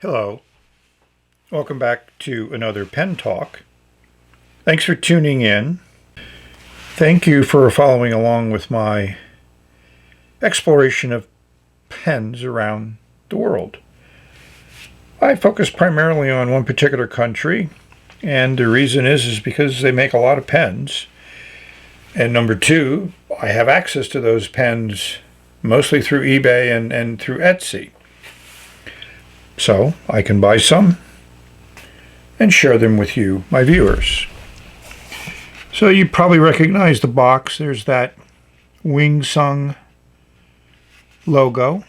Hello, welcome back to another pen talk. Thanks for tuning in. Thank you for following along with my exploration of pens around the world. I focus primarily on one particular country, and the reason is because they make a lot of pens. And number two, I have access to those pens mostly through eBay and through Etsy. So I can buy some and share them with you, my viewers. So you probably recognize the box. There's that Wing Sung logo.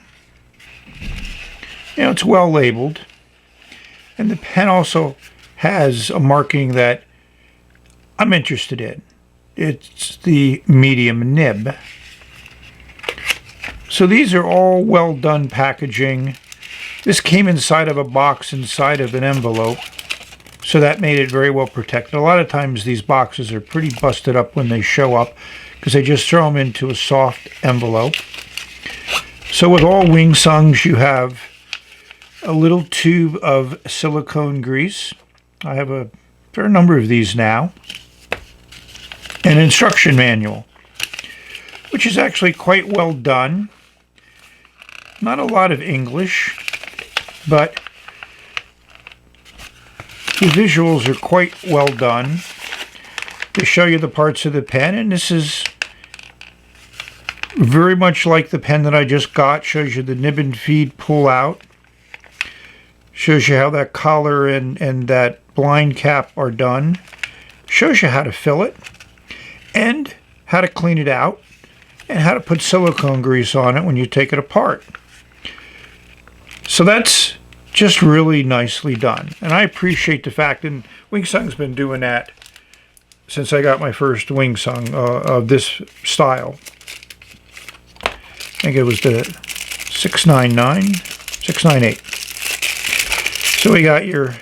It's well labeled. And the pen also has a marking that I'm interested in. It's the medium nib. So these are all well done packaging. This came inside of a box inside of an envelope, so that made it very well protected. A lot of times these boxes are pretty busted up when they show up because they just throw them into a soft envelope. So with all Wing Sungs, you have a little tube of silicone grease. I have a fair number of these now. An instruction manual, which is actually quite well done. Not a lot of English, but the visuals are quite well done. They show you the parts of the pen, and this is very much like the pen that I just got. Shows you the nib and feed pull out. Shows you how that collar and that blind cap are done. Shows you how to fill it, and how to clean it out, and how to put silicone grease on it when you take it apart. So that's just really nicely done. And I appreciate the fact, and Wing Sung's been doing that since I got my first Wing Sung of this style. I think it was the 698. So we got your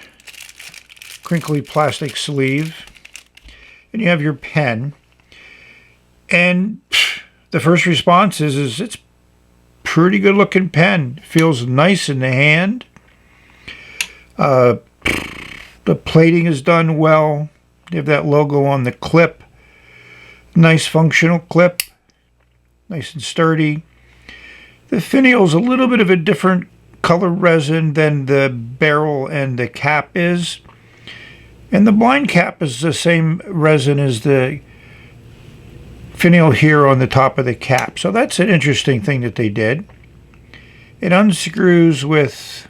crinkly plastic sleeve, and you have your pen. And the first response is it's pretty good looking pen. Feels nice in the hand. The plating is done well. You have that logo on the clip. Nice functional clip. Nice and sturdy. The finial's a little bit of a different color resin than the barrel and the cap is. And the blind cap is the same resin as the finial here on the top of the cap. So that's an interesting thing that they did. It unscrews with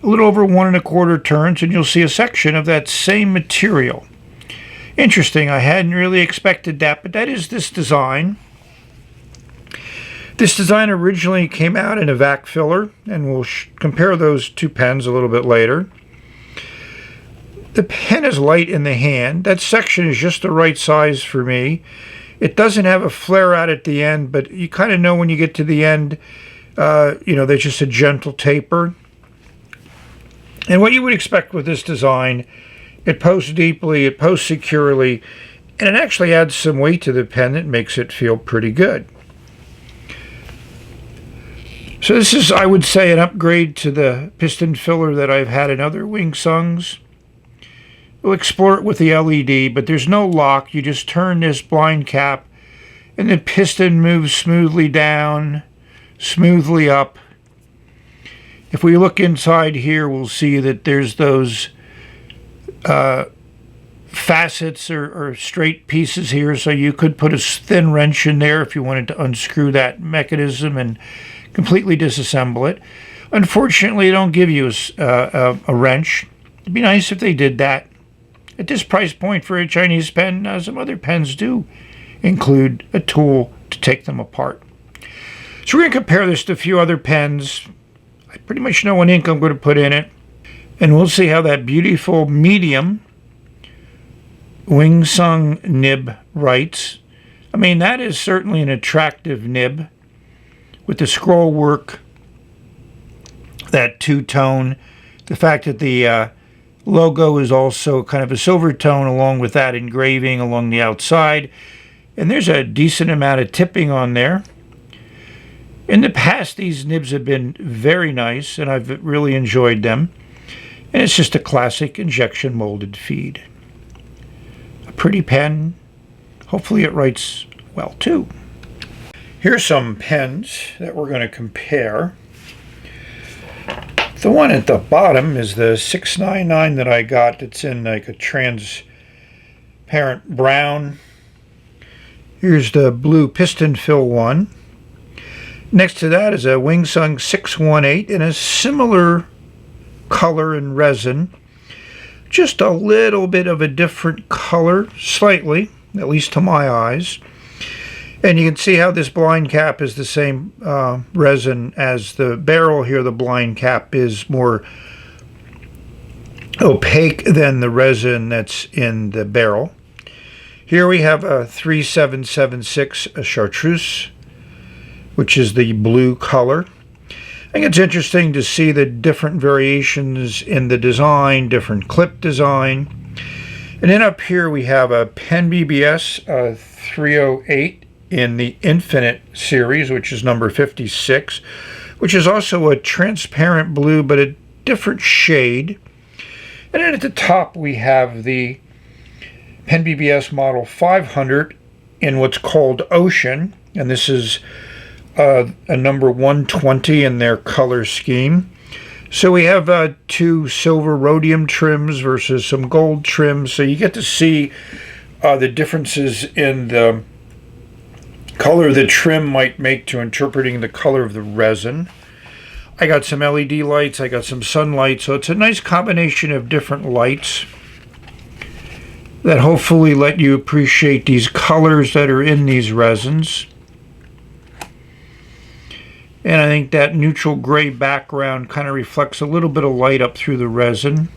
a little over 1 1/4 turns, and you'll see a section of that same material. Interesting. I hadn't really expected that, but that is this design. This design originally came out in a vac filler, and we'll compare those two pens a little bit later. The pen is light in the hand. That section is just the right size for me. It doesn't have a flare out at the end, but you kind of know when you get to the end, there's just a gentle taper. And what you would expect with this design, it posts deeply, it posts securely, and it actually adds some weight to the pen that makes it feel pretty good. So this is, I would say, an upgrade to the piston filler that I've had in other Wing Sungs. We'll explore it with the LED, but there's no lock. You just turn this blind cap, and the piston moves smoothly down, smoothly up. If we look inside here, we'll see that there's those facets or straight pieces here, so you could put a thin wrench in there if you wanted to unscrew that mechanism and completely disassemble it. Unfortunately, they don't give you a wrench. It'd be nice if they did that. At this price point for a Chinese pen, some other pens do include a tool to take them apart. So we're going to compare this to a few other pens. I pretty much know what ink I'm going to put in it. And we'll see how that beautiful medium Wing Sung nib writes. I mean, that is certainly an attractive nib with the scroll work, that two-tone, the fact that the logo is also kind of a silver tone along with that engraving along the outside. And there's a decent amount of tipping on there. In the past, these nibs have been very nice, and I've really enjoyed them. And it's just a classic injection molded feed. A pretty pen. Hopefully it writes well too. Here's some pens that we're going to compare. The one at the bottom is the 699 that I got. It's in like a transparent brown. Here's the blue piston fill one. Next to that is a Wingsung 618 in a similar color and resin. Just a little bit of a different color, slightly, at least to my eyes. And you can see how this blind cap is the same resin as the barrel here. The blind cap is more opaque than the resin that's in the barrel. Here we have a 3776 chartreuse, which is the blue color. I think it's interesting to see the different variations in the design, different clip design. And then up here we have a Pen BBS 308 in the Infinite series, which is number 56, which is also a transparent blue, but a different shade. And then at the top we have the Pen BBS model 500 in what's called Ocean, and this is a number 120 in their color scheme. So we have two silver rhodium trims versus some gold trims, so you get to see the differences in the color the trim might make to interpreting the color of the resin. I got some LED lights, I got some sunlight, so it's a nice combination of different lights that hopefully let you appreciate these colors that are in these resins. And I think that neutral gray background kind of reflects a little bit of light up through the resin.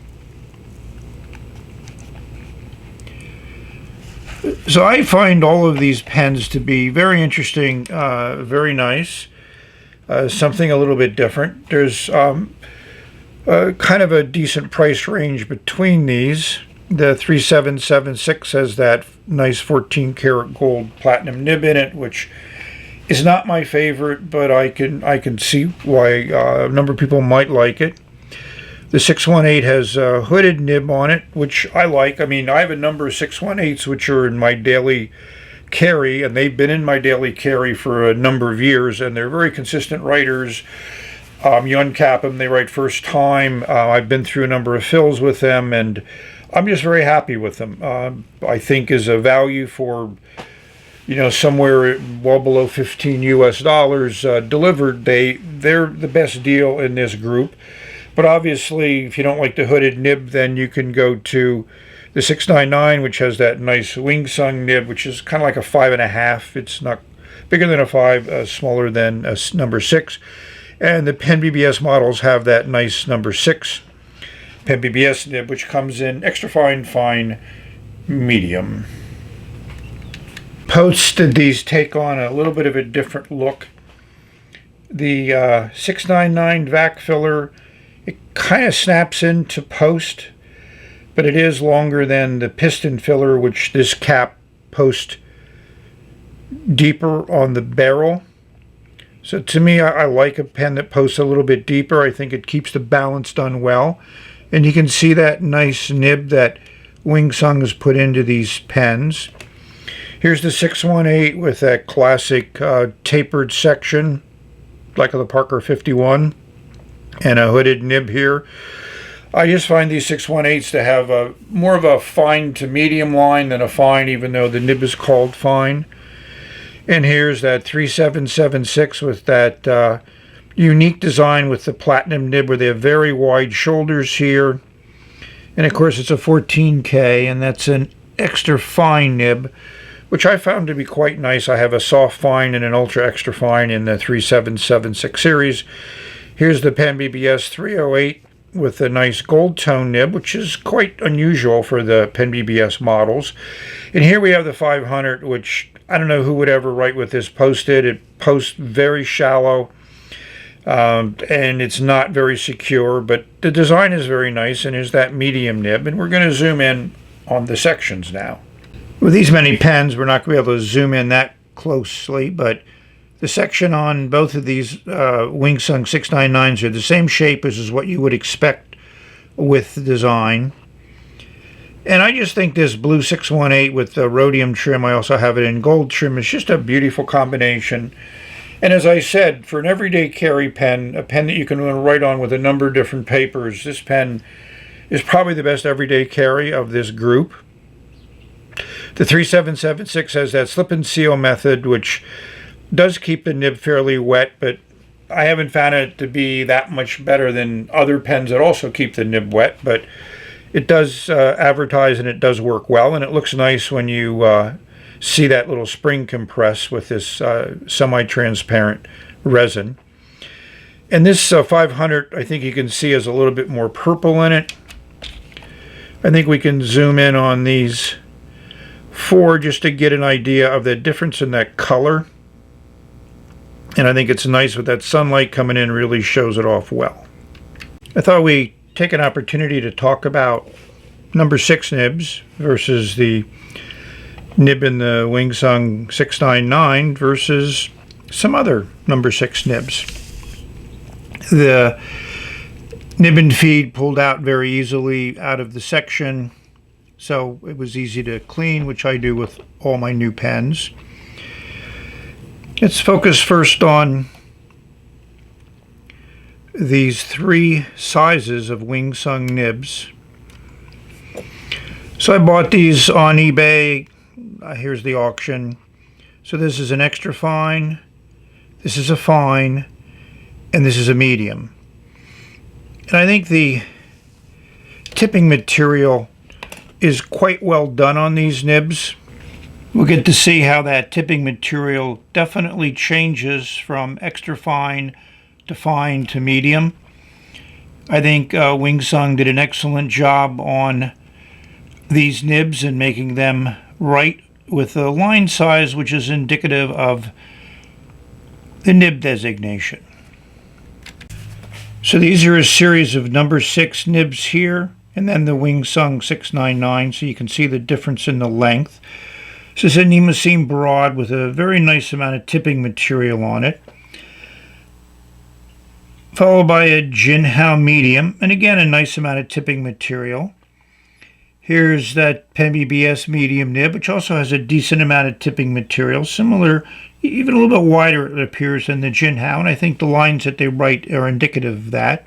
So I find all of these pens to be very interesting, very nice, something a little bit different. There's kind of a decent price range between these. The 3776 has that nice 14 karat gold platinum nib in it, which is not my favorite, but I can see why a number of people might like it. The 618 has a hooded nib on it, which I like. I mean, I have a number of 618s which are in my daily carry, and they've been in my daily carry for a number of years, and they're very consistent writers. You uncap them, they write first time. I've been through a number of fills with them, and I'm just very happy with them. I think is a value for, you know, somewhere well below $15 US delivered. They're the best deal in this group. But obviously, if you don't like the hooded nib, then you can go to the 699, which has that nice Wingsung nib, which is kind of like a 5.5. It's not bigger than a 5, smaller than a number 6. And the Pen BBS models have that nice number 6 Pen BBS nib, which comes in extra fine, medium. Posted, these take on a little bit of a different look. The 699 vac filler, it kind of snaps into post, but it is longer than the piston filler, which this cap posts deeper on the barrel. So to me, I like a pen that posts a little bit deeper. I think it keeps the balance done well. And you can see that nice nib that Wingsung has put into these pens. Here's the 618 with that classic tapered section, like the Parker 51, and a hooded nib here. I just find these 618s to have more of a fine to medium line than a fine, even though the nib is called fine. And here's that 3776 with that unique design with the platinum nib, where they have very wide shoulders here. And of course it's a 14K, and that's an extra fine nib, which I found to be quite nice. I have a soft fine and an ultra extra fine in the 3776 series. Here's the Pen BBS 308 with a nice gold tone nib, which is quite unusual for the Pen BBS models. And here we have the 500, which I don't know who would ever write with this posted. It posts very shallow, and it's not very secure, but the design is very nice, and is that medium nib. And we're going to zoom in on the sections now. With these many pens, we're not going to be able to zoom in that closely, but The section on both of these Wingsung 699s are the same shape as is what you would expect with the design. And I just think this blue 618 with the rhodium trim, I also have it in gold trim, is just a beautiful combination. And as I said, for an everyday carry pen, a pen that you can write on with a number of different papers, this pen is probably the best everyday carry of this group. The 3776 has that slip and seal method, which does keep the nib fairly wet, but I haven't found it to be that much better than other pens that also keep the nib wet, but it does advertise and it does work well, and it looks nice when you see that little spring compress with this semi-transparent resin. And this 500, I think you can see, has a little bit more purple in it. I think we can zoom in on these 4 just to get an idea of the difference in that color. And I think it's nice with that sunlight coming in, really shows it off well. I thought we'd take an opportunity to talk about number 6 nibs versus the nib in the Wingsung 699 versus some other number 6 nibs. The nib and feed pulled out very easily out of the section, so it was easy to clean, which I do with all my new pens. Let's focus first on these 3 sizes of Wingsung nibs. So I bought these on eBay. Here's the auction. So this is an extra fine, this is a fine, and this is a medium. And I think the tipping material is quite well done on these nibs. We'll get to see how that tipping material definitely changes from extra fine to medium. I think Wingsung did an excellent job on these nibs and making them right with a line size which is indicative of the nib designation. So these are a series of number 6 nibs here, and then the Wingsung 699, so you can see the difference in the length. This is a Nimacine broad with a very nice amount of tipping material on it, followed by a Jinhao medium, and again a nice amount of tipping material. Here's that Pen BBS medium nib, which also has a decent amount of tipping material, similar, even a little bit wider it appears than the Jinhao, and I think the lines that they write are indicative of that.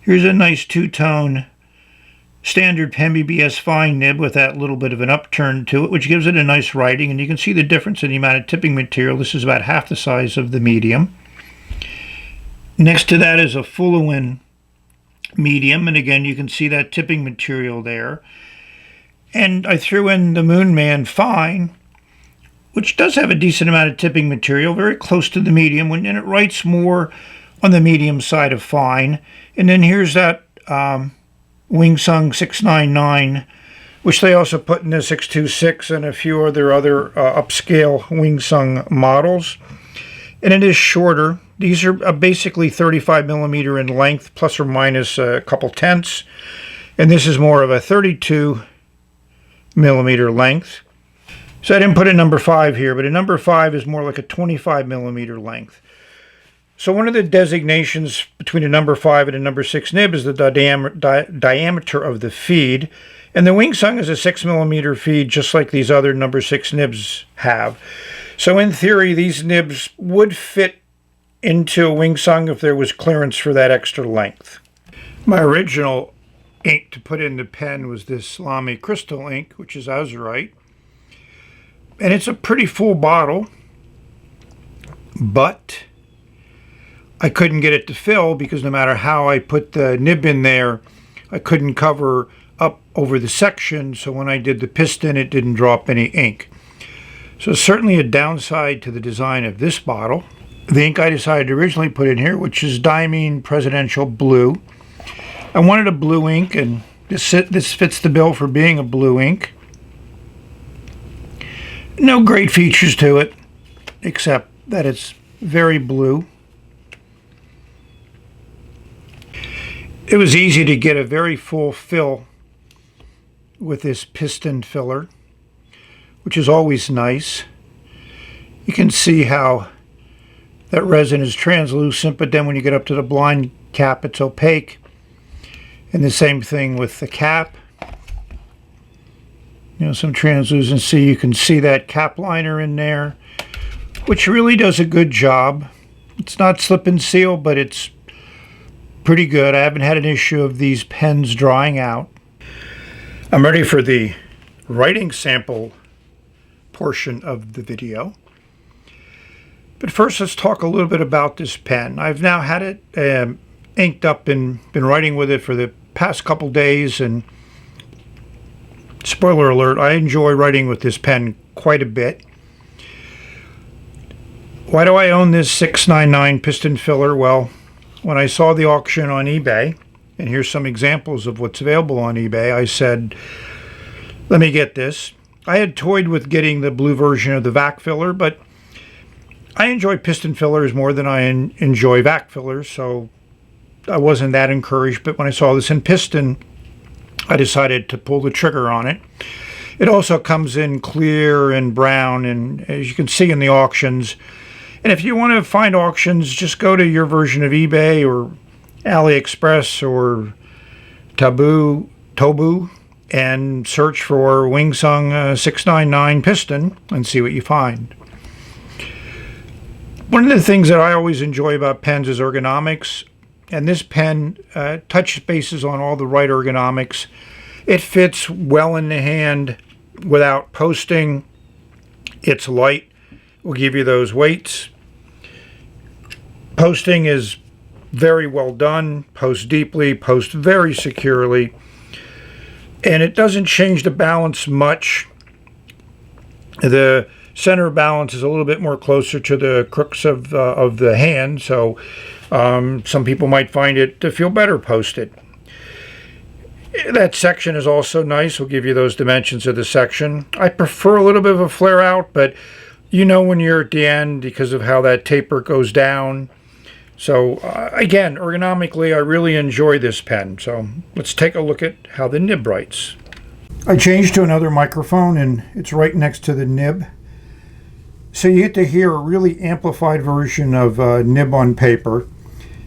Here's a nice two-tone standard Pen BBS fine nib with that little bit of an upturn to it, which gives it a nice writing, and you can see the difference in the amount of tipping material. This is about half the size of the medium. Next to that is a Fullerton medium, and again you can see that tipping material there. And I threw in the Moonman fine, which does have a decent amount of tipping material, very close to the medium, and it writes more on the medium side of fine. And then here's that Wingsung 699, which they also put in the 626 and a few other upscale Wingsung models. And it is shorter. These are basically 35 millimeter in length, plus or minus a couple tenths. And this is more of a 32 millimeter length. So I didn't put a number 5 here, but a number 5 is more like a 25 millimeter length. So one of the designations between a number 5 and a number 6 nib is the diameter of the feed. And the Wingsung is a 6 millimeter feed, just like these other number 6 nibs have. So in theory, these nibs would fit into a Wingsung if there was clearance for that extra length. My original ink to put in the pen was this Lamy Crystal ink, which is azurite. And it's a pretty full bottle, but I couldn't get it to fill because no matter how I put the nib in there, I couldn't cover up over the section, so when I did the piston, it didn't drop any ink. So certainly a downside to the design of this bottle. The ink I decided to originally put in here, which is Diamine Presidential Blue. I wanted a blue ink, and this fits the bill for being a blue ink. No great features to it, except that it's very blue. It was easy to get a very full fill with this piston filler, which is always nice. You can see how that resin is translucent, but then when you get up to the blind cap, it's opaque. And the same thing with the cap. You know, some translucency. You can see that cap liner in there, which really does a good job. It's not slip and seal, but it's pretty good. I haven't had an issue of these pens drying out. I'm ready for the writing sample portion of the video. But first, let's talk a little bit about this pen. I've now had it inked up and been writing with it for the past couple days, and spoiler alert, I enjoy writing with this pen quite a bit. Why do I own this 699 piston filler? Well, when I saw the auction on eBay, and here's some examples of what's available on eBay, I said, let me get this. I had toyed with getting the blue version of the vac filler, but I enjoy piston fillers more than I enjoy vac fillers, so I wasn't that encouraged. But when I saw this in piston, I decided to pull the trigger on it. It also comes in clear and brown, and as you can see in the auctions. And if you want to find auctions, just go to your version of eBay or AliExpress or Tobu and search for Wingsung 699 piston and see what you find. One of the things that I always enjoy about pens is ergonomics, and this pen touch bases on all the right ergonomics. It fits well in the hand without posting. It's light, will give you those weights. Posting is very well done, post deeply, post very securely, and it doesn't change the balance much. The center of balance is a little bit more closer to the crooks of the hand, so some people might find it to feel better posted. That section is also nice. We'll give you those dimensions of the section. I prefer a little bit of a flare out, but you know when you're at the end because of how that taper goes down. So again, ergonomically, I really enjoy this pen. So let's take a look at how the nib writes. I changed to another microphone, and it's right next to the nib. So you get to hear a really amplified version of nib on paper.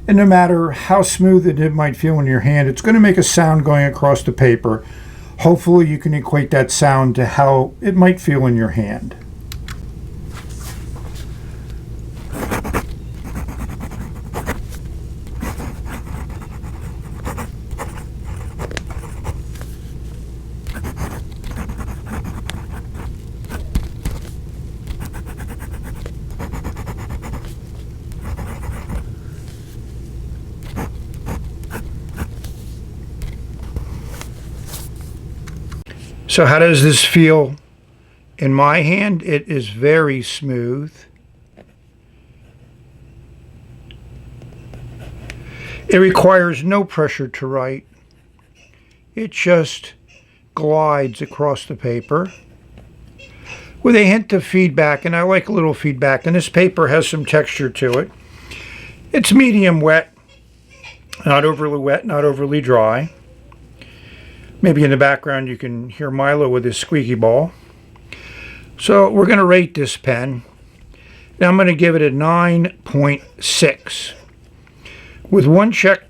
And no matter how smooth the nib might feel in your hand, it's going to make a sound going across the paper. Hopefully you can equate that sound to how it might feel in your hand. So how does this feel in my hand? It is very smooth. It requires no pressure to write. It just glides across the paper with a hint of feedback, and I like a little feedback, and this paper has some texture to it. It's medium wet, not overly dry. Maybe in the background you can hear Milo with his squeaky ball. So we're going to rate this pen. Now I'm going to give it a 9.6. With one check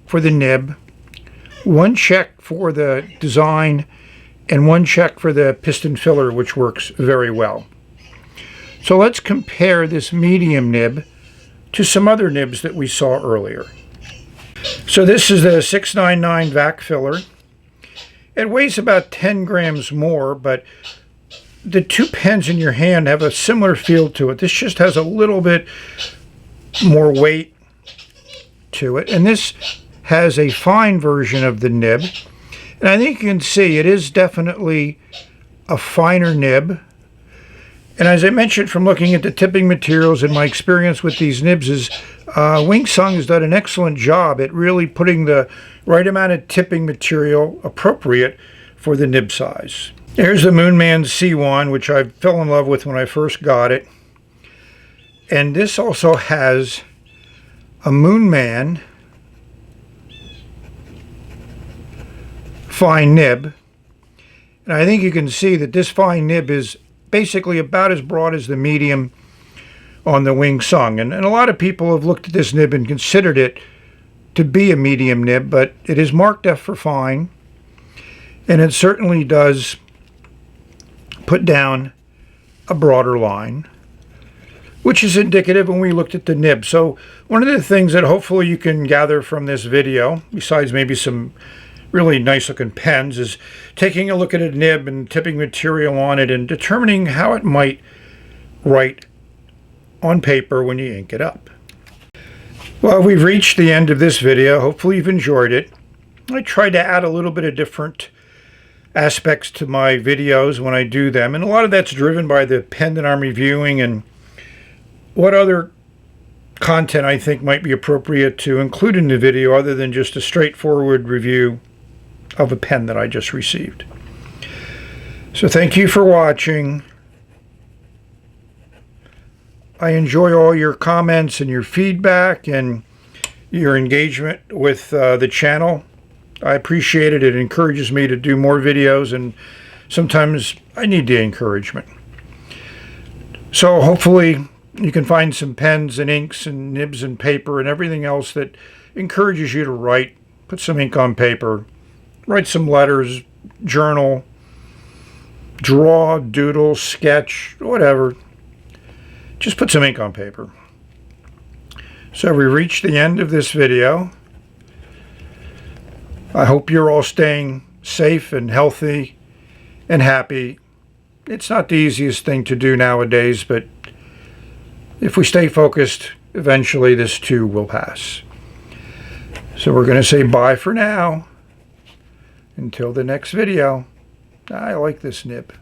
for the nib, one check for the design, and one check for the piston filler, which works very well. So let's compare this medium nib to some other nibs that we saw earlier. So this is the 699 vac filler. It weighs about 10 grams more, but the two pens in your hand have a similar feel to it. This just has a little bit more weight to it. And this has a fine version of the nib. And I think you can see it is definitely a finer nib. And as I mentioned from looking at the tipping materials and my experience with these nibs is Wingsung has done an excellent job at really putting the right amount of tipping material appropriate for the nib size. Here's the Moonman C1, which I fell in love with when I first got it. And this also has a Moonman fine nib. And I think you can see that this fine nib is basically about as broad as the medium on the wing sung. And a lot of people have looked at this nib and considered it to be a medium nib, but it is marked F for fine, and it certainly does put down a broader line, which is indicative when we looked at the nib. So one of the things that hopefully you can gather from this video, besides maybe some really nice looking pens, is taking a look at a nib and tipping material on it and determining how it might write on paper when you ink it up. Well, we've reached the end of this video. Hopefully you've enjoyed it. I try to add a little bit of different aspects to my videos when I do them, and a lot of that's driven by the pen that I'm reviewing and what other content I think might be appropriate to include in the video other than just a straightforward review of a pen that I just received. So thank you for watching. I enjoy all your comments and your feedback and your engagement with the channel. I appreciate it. It encourages me to do more videos, and sometimes I need the encouragement. So hopefully you can find some pens and inks and nibs and paper and everything else that encourages you to write. Put some ink on paper, write some letters, journal, draw, doodle, sketch, whatever. Just put some ink on paper. So we reached the end of this video. I hope you're all staying safe and healthy and happy. It's not the easiest thing to do nowadays, but if we stay focused, eventually this too will pass. So we're going to say bye for now. Until the next video. I like this nib.